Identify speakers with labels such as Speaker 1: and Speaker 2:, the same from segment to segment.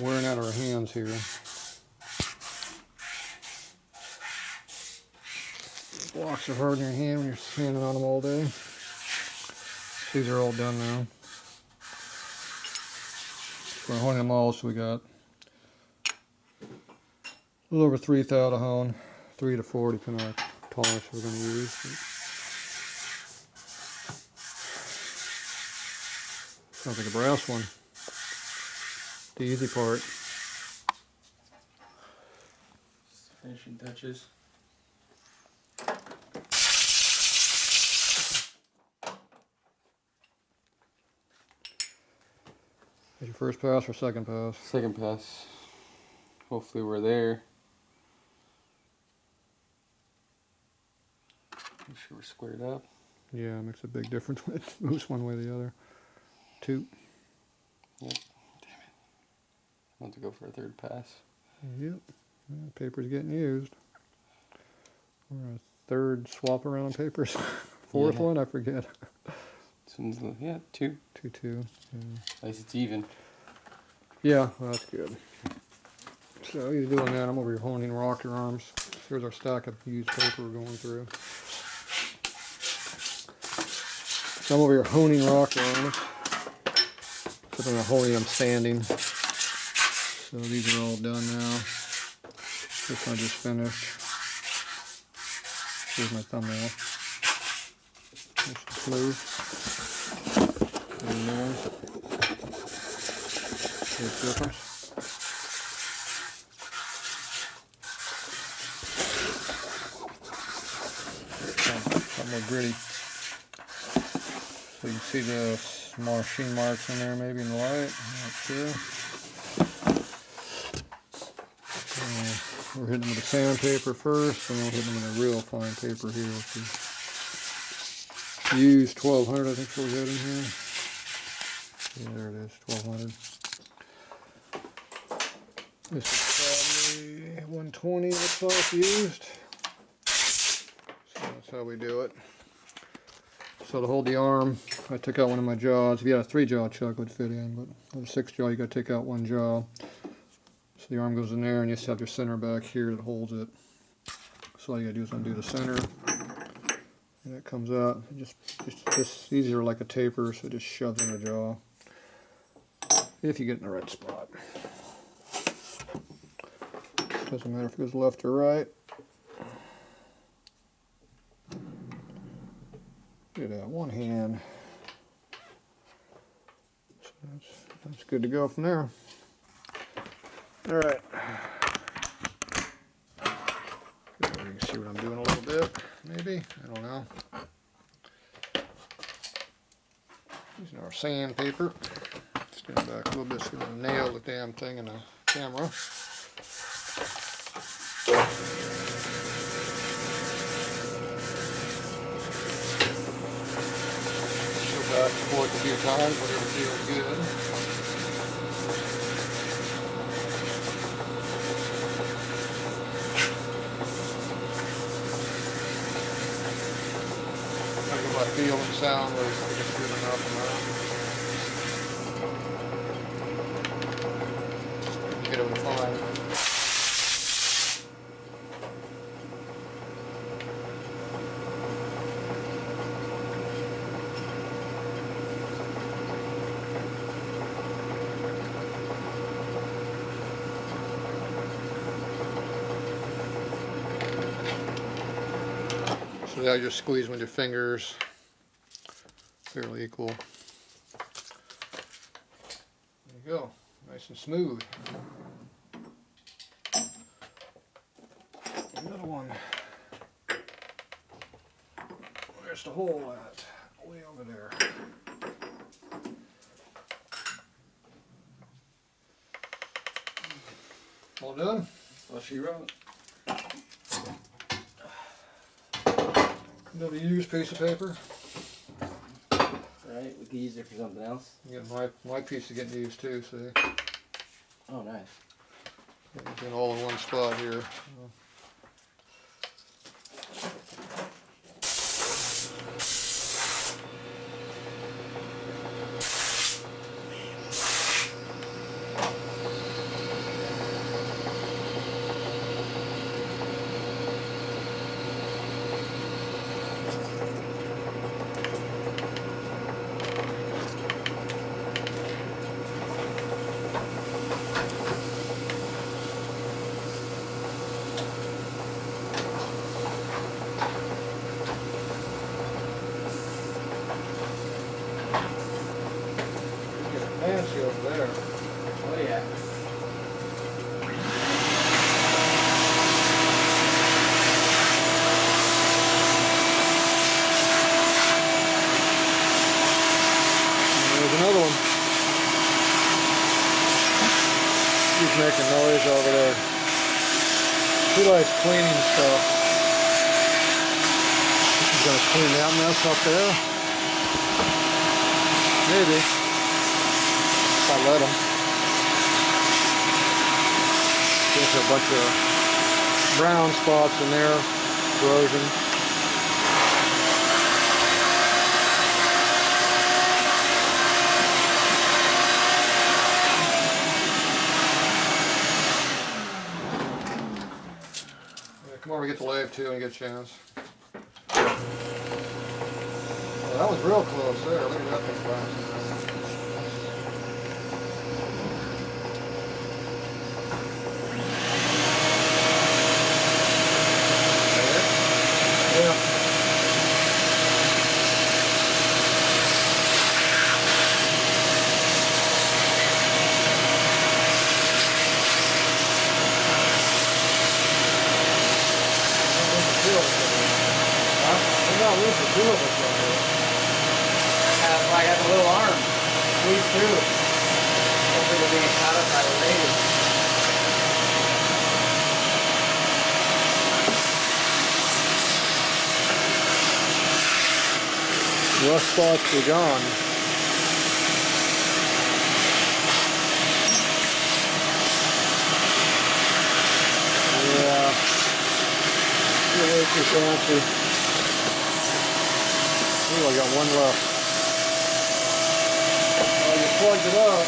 Speaker 1: wearing out our hands here. Blocks are hard in your hand when you're standing on them all day. These are all done now. We're honing them all, so we got a little over 3 thou to hone, 3 to 4 depending on how tolerance we're going to use. Sounds like a brass one. The easy part.
Speaker 2: Finishing touches.
Speaker 1: Is your first pass or second pass?
Speaker 2: Second pass. Hopefully we're there. Make sure we're squared up.
Speaker 1: Yeah, it makes a big difference when it moves one way or the other. 2.
Speaker 2: Yep. Damn it. I want to go for a third pass.
Speaker 1: Yep. Paper's getting used. We're a third swap around papers. Fourth one, I forget.
Speaker 2: Yeah, 2.
Speaker 1: 2, 2. Yeah.
Speaker 2: At least it's even.
Speaker 1: Yeah, well, that's good. So you're doing that. I'm over here honing rocker arms. Here's our stack of used paper we're going through. So I'm over here honing rocker arms. So I'm honing them standing. So these are all done now. This one I just finished. Here's my thumbnail. Nice and smooth. And there. There's the difference. Something more gritty. So you can see the machine marks in there maybe in the light. I'm not sure. We're hitting them with the sandpaper first, and then we'll hit them with a real fine paper here. Used 1200, I think we'll get in here. Yeah, there it is, 1200. This is probably 120, looks like, used. So that's how we do it. So to hold the arm, I took out one of my jaws. If you had a 3-jaw chuck, it would fit in, but with a 6-jaw, you got to take out 1 jaw. So the arm goes in there, and you just have your center back here that holds it. So all you gotta do is undo the center, and it comes out. Just easier like a taper, so it just shoves in the jaw. If you get in the right spot. Doesn't matter if it goes left or right. Look at that, one hand. So that's good to go from there. All right. You can see what I'm doing a little bit, maybe. I don't know. Using our sandpaper. Stand back a little bit so we don't nail the damn thing in the camera. Go back and forth a few times, whatever feels good. I feel and sound was just good enough amount. Get it fine. So now you just squeeze with your fingers. Fairly equal. There you go, nice and smooth. Another one. Where's the hole at? Way over there. All done?
Speaker 2: Well, she wrote.
Speaker 1: Another used piece of paper.
Speaker 2: Right, we could use it for something else.
Speaker 1: Yeah, my piece is getting used too, see?
Speaker 2: Oh, nice.
Speaker 1: It's in all in one spot here. making noise over there. She likes cleaning stuff. She's gonna clean that mess up there. Maybe. If I let him. There's a bunch of brown spots in there. Corrosion. Come over, get the lathe too, and get a chance. Well, that was real close there. Look at that thing bouncing. Yeah.
Speaker 3: I got the little arm. Squeeze through. Hopefully we're being caught up by the lady.
Speaker 1: Rust spots be gone. Yeah. You're way too fancy. Ooh, I got one left. Oh, you plugged it up.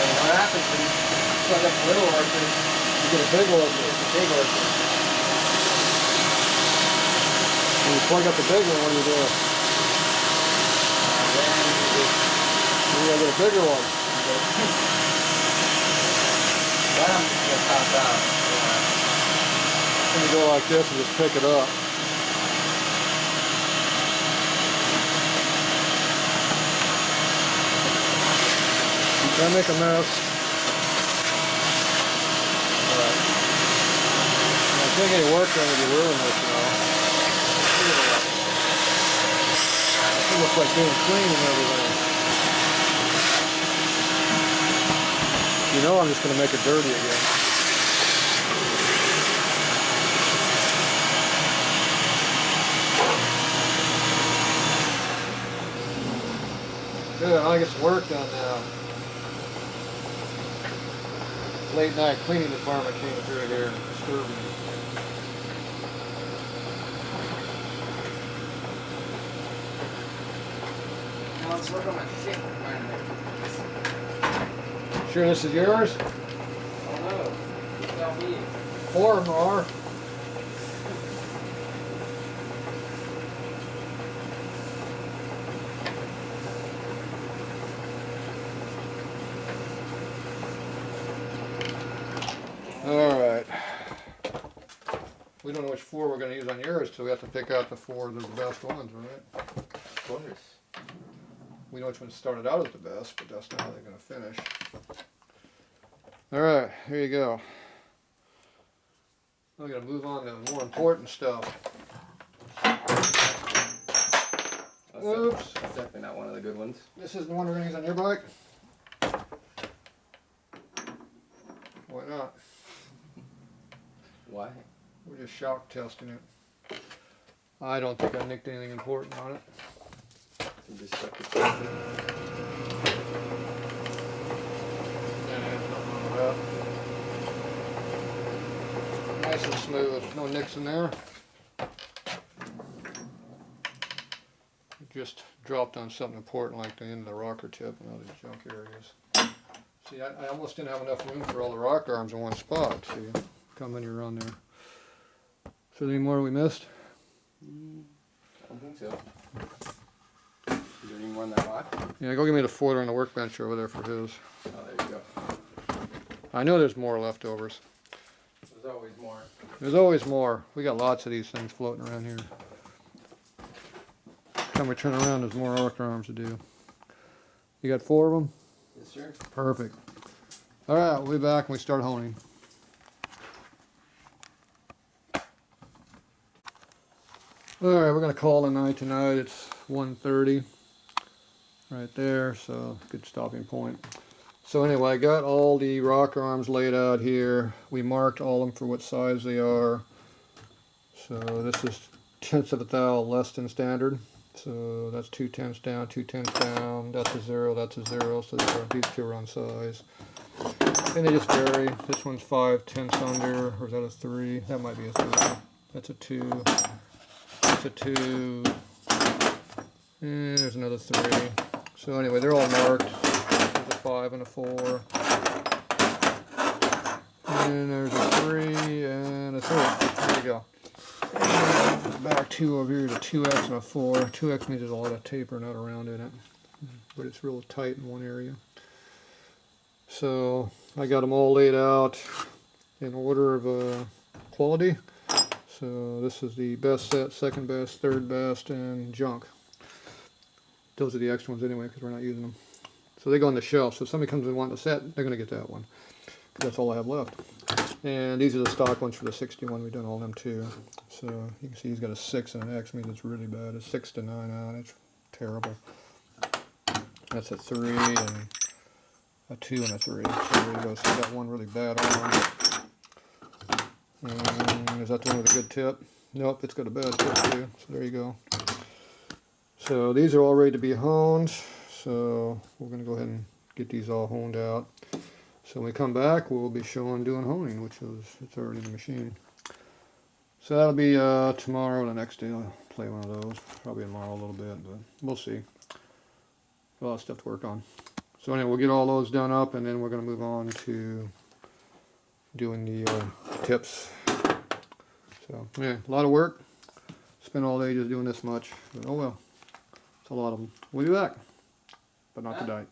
Speaker 3: And what happens when you plug up the little orchard?
Speaker 1: You get a big orchard.
Speaker 3: It's a big orchard.
Speaker 1: When you plug up the big one, what do you do?
Speaker 3: Then
Speaker 1: You gotta get a bigger one.
Speaker 3: I'm just gonna pop out.
Speaker 1: And you go like this and just pick it up. Don't make a mess. Alright. I don't think any work done if you ruin this, you know. It looks like being clean and everything. You know I'm just going to make it dirty again. Good, I get some work done now. Late night cleaning department came through here and disturbed me.
Speaker 3: Now let's work on my shit.
Speaker 1: Sure this is yours?
Speaker 3: Oh no. You tell me.
Speaker 1: 4 of them are. Alright. We don't know which 4 we're going to use on yours, so we have to pick out the 4 that are the best ones, right?
Speaker 3: Of course.
Speaker 1: We know which one started out as the best, but that's not how they're going to finish. Alright, here you go. We're going to move on to the more important stuff. Oops.
Speaker 3: That's definitely not one of the good ones.
Speaker 1: This is the one we're going to use on your bike? Why not?
Speaker 3: Why?
Speaker 1: We're just shock testing it. I don't think I nicked anything important on it.
Speaker 3: You just stuck it.
Speaker 1: Nice and smooth, no nicks in there. It just dropped on something important like the end of the rocker tip and other junk areas. See, I almost didn't have enough room for all the rocker arms in one spot. See, come when you're on there. So any more we missed?
Speaker 3: I don't think so. Is there any more in that box?
Speaker 1: Yeah, go give me the folder on the workbench over there for his.
Speaker 3: Oh, there you go.
Speaker 1: I know there's more leftovers.
Speaker 3: There's always more.
Speaker 1: There's always more. We got lots of these things floating around here. Time we turn around, there's more rocker arms to do. You got 4 of them?
Speaker 3: Yes, sir.
Speaker 1: Perfect. All right, we'll be back when we start honing. Alright, we're going to call it a night tonight. It's 1:30 right there, so good stopping point. So anyway, I got all the rocker arms laid out here. We marked all of them for what size they are. So this is 1/10 of a thou less than standard. So that's 2/10 down, 2/10 down. That's a 0, that's a 0. So these two are on size. And they just vary. This one's 5/10 under, or is that a 3? That might be a 3. That's a 2. That's a 2. And there's another 3. So anyway, they're all marked. There's a 5 and a 4. And there's a 3 and a 3. There you go. And the back two over here is a 2X and a 4. 2X means there's a lot of taper not around in it, but it's real tight in one area. So I got them all laid out in order of quality. So this is the best set, second best, third best, and junk. Those are the extra ones anyway because we're not using them. So they go on the shelf. So if somebody comes and wants a set, they're going to get that one. Because that's all I have left. And these are the stock ones for the 61. We've done all them too. So you can see he's got a 6 and an X. Means it's really bad. It's 6 to 9 out. It's terrible. That's a 3 and a 2 and a 3. So there you go. So we got one really bad arm. And is that the one with a good tip? Nope, it's got a bad tip too. So there you go. So these are all ready to be honed. So we're going to go ahead and get these all honed out. So when we come back, we'll be showing doing honing, which is it's already in the machine. So that'll be tomorrow or the next day. I'll play one of those. Probably tomorrow a little bit, but we'll see. A lot of stuff to work on. So anyway, we'll get all those done up, and then we're going to move on to doing the tips. So yeah, a lot of work. Spent all day just doing this much, but oh well. It's a lot of them. We'll be back, but not tonight.